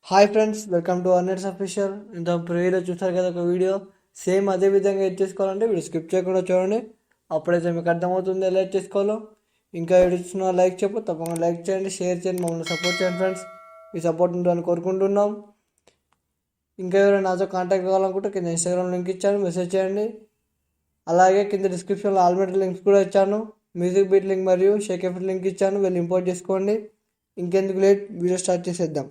Hi friends, welcome to అర్నెట్స్ official. ఇంత prayer చూస్తారు కదా ఒక వీడియో, సేమ్ అదే విధంగా ఎడ్ చేసుకోవాలంటే వీడియో స్కిప్ చేయకుండా చూడండి. అప్పుడైతే మీకు అర్థమవుతుంది ఎలా ఎడ్ చేసుకోవాలో. ఇంకా వీడియో చూసిన లైక్ చెప్పు, తప్పకుండా లైక్ చేయండి, షేర్ చేయండి, మమ్మల్ని సపోర్ట్ చేయండి ఫ్రెండ్స్. మీ సపోర్ట్ ఉంటుందని కోరుకుంటున్నాం. ఇంకా ఎవరైనా నాతో కాంటాక్ట్ కావాలనుకుంటే కింద ఇన్స్టాగ్రామ్ లింక్ ఇచ్చాను, మెసేజ్ చేయండి. అలాగే కింద డిస్క్రిప్షన్లో ఆల్మెంట్ లింక్స్ కూడా ఇచ్చాను. మ్యూజిక్ బీట్ లింక్ మరియు షేక్ ఎఫెక్ట్ లింక్ ఇచ్చాను, వెళ్ళి ఇంపోర్ట్ చేసుకోండి. ఇంకెందుకు లేట్, వీడియో స్టార్ట్ చేసేద్దాం.